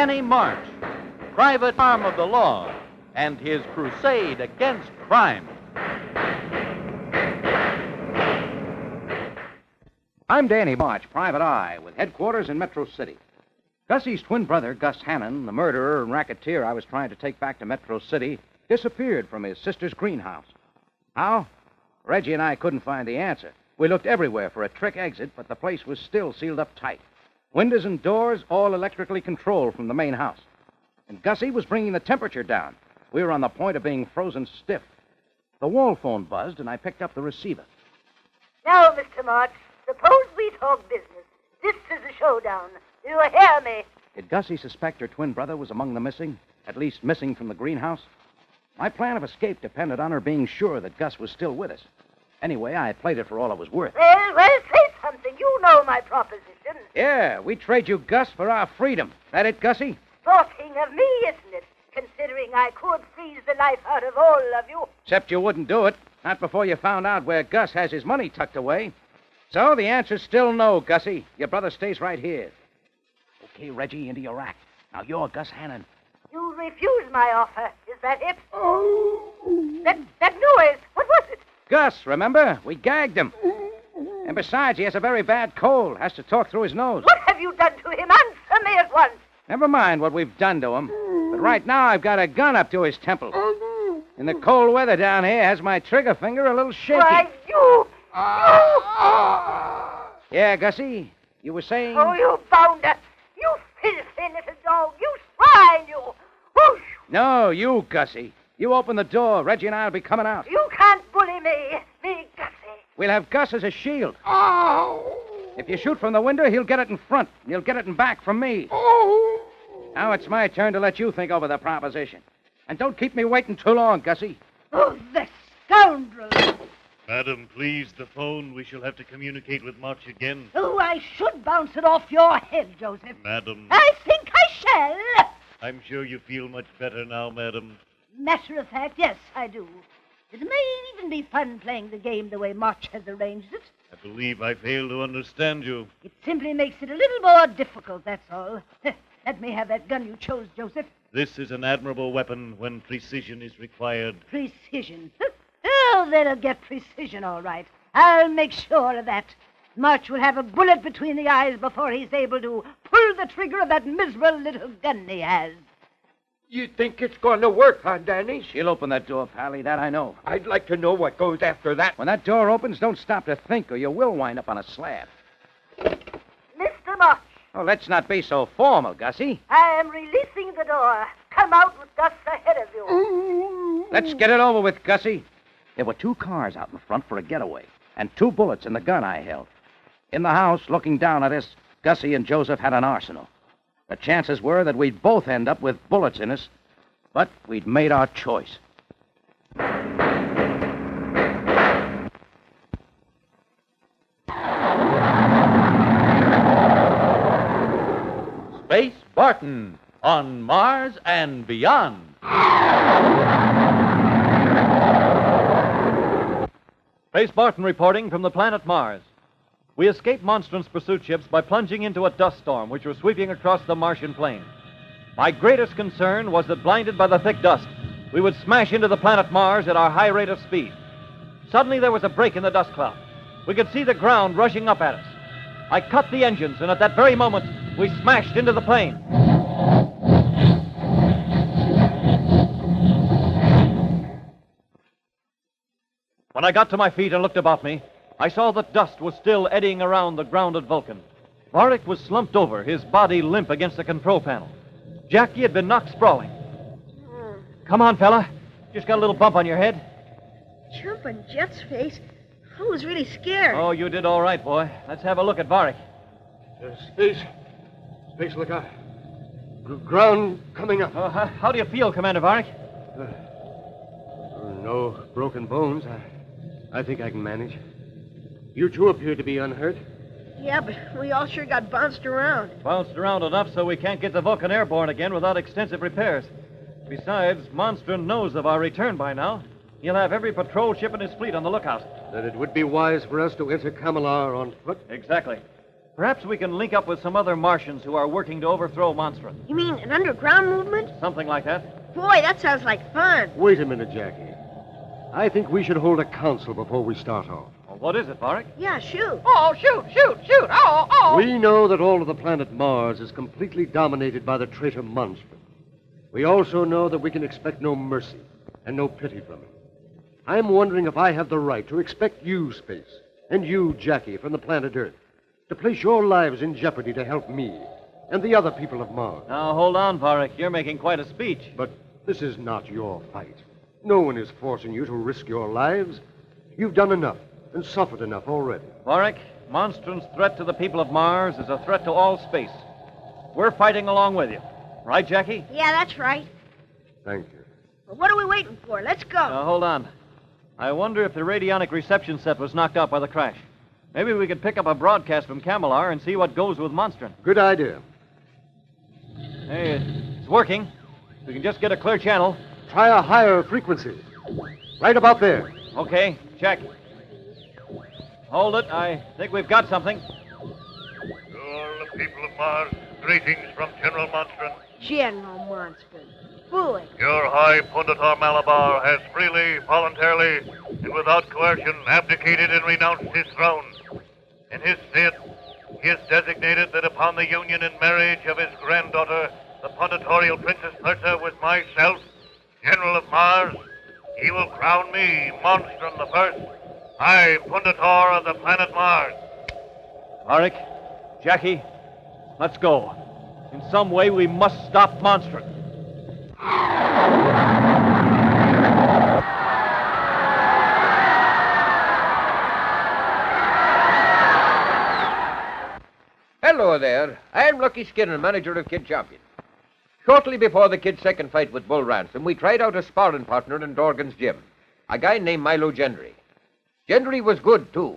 Danny March, private arm of the law, and his crusade against crime. I'm Danny March, private eye, with headquarters in Metro City. Gussie's twin brother, Gus Hannon, the murderer and racketeer I was trying to take back to Metro City, disappeared from his sister's greenhouse. How? Reggie and I couldn't find the answer. We looked everywhere for a trick exit, but the place was still sealed up tight. Windows and doors all electrically controlled from the main house. And Gussie was bringing the temperature down. We were on the point of being frozen stiff. The wall phone buzzed, and I picked up the receiver. Now, Mr. March, suppose we talk business. This is a showdown. Do you hear me? Did Gussie suspect her twin brother was among the missing? At least missing from the greenhouse? My plan of escape depended on her being sure that Gus was still with us. Anyway, I played it for all it was worth. Well, say something. You know my proposition. Yeah, we trade you Gus for our freedom. That it, Gussie? Talking of me, isn't it? Considering I could freeze the life out of all of you. Except you wouldn't do it. Not before you found out where Gus has his money tucked away. So the answer's still no, Gussie. Your brother stays right here. Okay, Reggie, into your rack. Now you're Gus Hannon. You refuse my offer. Is that it? Oh. That noise. What was it? Gus, remember? We gagged him. And besides, he has a very bad cold. Has to talk through his nose. What have you done to him? Answer me at once. Never mind what we've done to him. But right now I've got a gun up to his temple. And the cold weather down here has my trigger finger a little shaky. Why, you... Yeah, Gussie, you were saying... Oh, you bounder. You filthy little dog. You swine, you. Whoosh. No, you, Gussie. You open the door. Reggie and I will be coming out. You can't bully me. Me, Gussie. We'll have Gus as a shield. Oh. If you shoot from the window, he'll get it in front. And he'll get it in back from me. Oh. Now it's my turn to let you think over the proposition. And don't keep me waiting too long, Gussie. Oh, the scoundrel. Madam, please, the phone. We shall have to communicate with March again. Oh, I should bounce it off your head, Joseph. Madam. I think I shall. I'm sure you feel much better now, madam. Matter of fact, yes, I do. It may even be fun playing the game the way March has arranged it. I believe I fail to understand you. It simply makes it a little more difficult, that's all. Let me have that gun you chose, Joseph. This is an admirable weapon when precision is required. Precision? Oh, they'll get precision, all right. I'll make sure of that. March will have a bullet between the eyes before he's able to pull the trigger of that miserable little gun he has. You think it's going to work, huh, Danny? She'll open that door, Pally, that I know. I'd like to know what goes after that. When that door opens, don't stop to think, or you will wind up on a slab. Mr. March. Oh, let's not be so formal, Gussie. I am releasing the door. Come out with Gus ahead of you. Let's get it over with, Gussie. There were 2 cars out in front for a getaway, and 2 bullets in the gun I held. In the house, looking down at us, Gussie and Joseph had an arsenal. The chances were that we'd both end up with bullets in us, but we'd made our choice. Space Barton on Mars and beyond. Space Barton reporting from the planet Mars. We escaped monstrous pursuit ships by plunging into a dust storm which was sweeping across the Martian plain. My greatest concern was that, blinded by the thick dust, we would smash into the planet Mars at our high rate of speed. Suddenly there was a break in the dust cloud. We could see the ground rushing up at us. I cut the engines, and at that very moment, we smashed into the plane. When I got to my feet and looked about me, I saw that dust was still eddying around the grounded Vulcan. Varric was slumped over, his body limp against the control panel. Jackie had been knocked sprawling. Come on, fella. Just got a little bump on your head. Jumping Jet's face. I was really scared. Oh, you did all right, boy. Let's have a look at Varric. Space, look out. Ground coming up. How do you feel, Commander Varric? No broken bones. I think I can manage. You two appear to be unhurt. Yeah, but we all sure got bounced around. Bounced around enough so we can't get the Vulcan airborne again without extensive repairs. Besides, Monstron knows of our return by now. He'll have every patrol ship in his fleet on the lookout. Then it would be wise for us to enter Kamilar on foot. Exactly. Perhaps we can link up with some other Martians who are working to overthrow Monstrum. You mean an underground movement? Something like that. Boy, that sounds like fun. Wait a minute, Jackie. I think we should hold a council before we start off. Well, what is it, Varric? Yeah, shoot. Oh, shoot. Oh. We know that all of the planet Mars is completely dominated by the traitor Monstrum. We also know that we can expect no mercy and no pity from him. I'm wondering if I have the right to expect you, Space, and you, Jackie, from the planet Earth, to place your lives in jeopardy to help me and the other people of Mars. Now, hold on, Varric. You're making quite a speech. But this is not your fight. No one is forcing you to risk your lives. You've done enough and suffered enough already. Varric, Monstrum's threat to the people of Mars is a threat to all space. We're fighting along with you. Right, Jackie? Yeah, that's right. Thank you. Well, what are we waiting for? Let's go. Now, hold on. I wonder if the radionic reception set was knocked out by the crash. Maybe we could pick up a broadcast from Camelar and see what goes with Monstrum. Good idea. Hey, it's working. We can just get a clear channel. Try a higher frequency. Right about there. Okay, check. Hold it. I think we've got something. To all the people of Mars, greetings from General Monstrum. General Monstrum. Boy. Your High Pundator Malabar has freely, voluntarily, and without coercion abdicated and renounced his throne. In his stead, he has designated that upon the union and marriage of his granddaughter, the Pundatorial Princess Persa, with myself, General of Mars, he will crown me, Monstrum the First, High Pundator of the planet Mars. Varric, Jackie, let's go. In some way, we must stop Monstrum. Hello there. I'm Lucky Skinner, manager of Kid Champion. Shortly before the Kid's second fight with Bull Ransom, we tried out a sparring partner in Dorgan's gym, a guy named Milo Gendry. Gendry was good, too.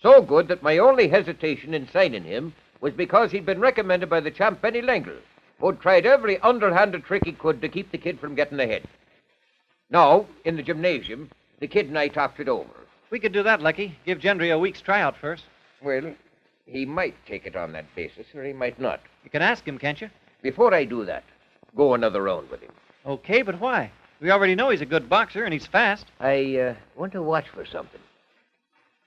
So good that my only hesitation in signing him was because he'd been recommended by the champ Benny Langle, who'd tried every underhanded trick he could to keep the Kid from getting ahead. Now, in the gymnasium, the Kid and I talked it over. We could do that, Lucky. Give Gendry a week's tryout first. Well, he might take it on that basis, or he might not. You can ask him, can't you? Before I do that, go another round with him. Okay, but why? We already know he's a good boxer and he's fast. I want to watch for something.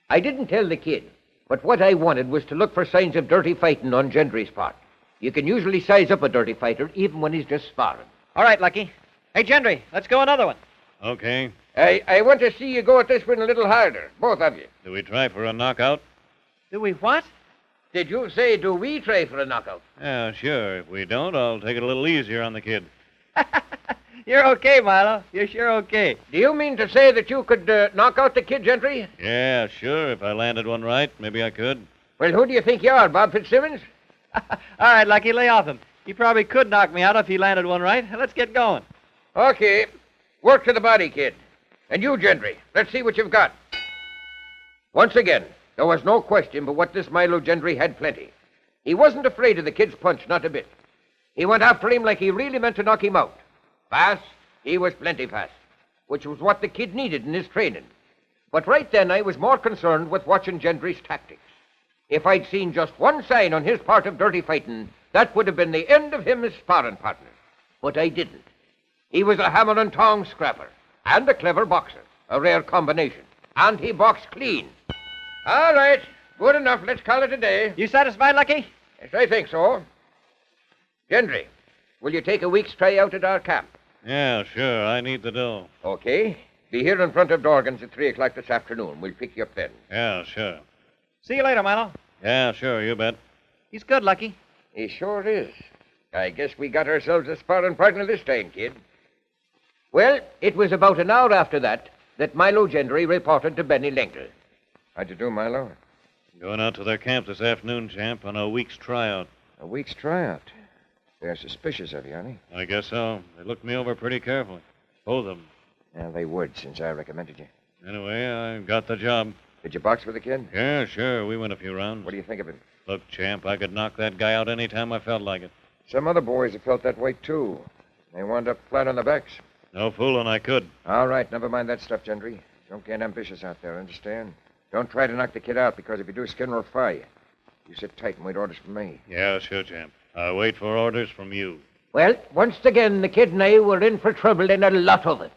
I didn't tell the Kid, but what I wanted was to look for signs of dirty fighting on Gendry's part. You can usually size up a dirty fighter even when he's just sparring. All right, Lucky. Hey, Gendry, let's go another one. Okay. I want to see you go at this one a little harder, both of you. Do we try for a knockout? Do we what? Did you say, do we try for a knockout? Yeah, sure. If we don't, I'll take it a little easier on the Kid. You're okay, Milo. You're sure okay. Do you mean to say that you could knock out the Kid, Gentry? Yeah, sure. If I landed one right, maybe I could. Well, who do you think you are, Bob Fitzsimmons? All right, Lucky, lay off him. He probably could knock me out if he landed one right. Let's get going. Okay. Work to the body, Kid. And you, Gentry, let's see what you've got. Once again, there was no question but what this Milo Gendry had plenty. He wasn't afraid of the Kid's punch, not a bit. He went after him like he really meant to knock him out. Fast, he was plenty fast, which was what the Kid needed in his training. But right then, I was more concerned with watching Gendry's tactics. If I'd seen just one sign on his part of dirty fighting, that would have been the end of him as sparring partner. But I didn't. He was a hammer and tongs scrapper, and a clever boxer, a rare combination. And he boxed clean. All right, good enough. Let's call it a day. You satisfied, Lucky? Yes, I think so. Gendry, will you take a week's tryout at our camp? Yeah, sure. I need the dough. Okay. Be here in front of Dorgan's at 3 o'clock this afternoon. We'll pick you up then. Yeah, sure. See you later, Milo. Yeah, sure. You bet. He's good, Lucky. He sure is. I guess we got ourselves a sparring partner this time, Kid. Well, it was about an hour after that Milo Gendry reported to Benny Lengle. How'd you do, Milo? Going out to their camp this afternoon, champ, on a week's tryout. A week's tryout. They're suspicious of you, honey. I guess so. They looked me over pretty carefully. Both of them. Yeah, they would, since I recommended you. Anyway, I got the job. Did you box with the Kid? Yeah, sure. We went a few rounds. What do you think of him? Look, champ, I could knock that guy out any time I felt like it. Some other boys have felt that way, too. They wound up flat on their backs. No fooling, I could. All right, never mind that stuff, Gendry. Don't get ambitious out there, understand? Don't try to knock the Kid out, because if you do, Skinner will fire you. You sit tight and wait orders from me. Yeah, sure, champ. I'll wait for orders from you. Well, once again, the kid and I were in for trouble and a lot of it.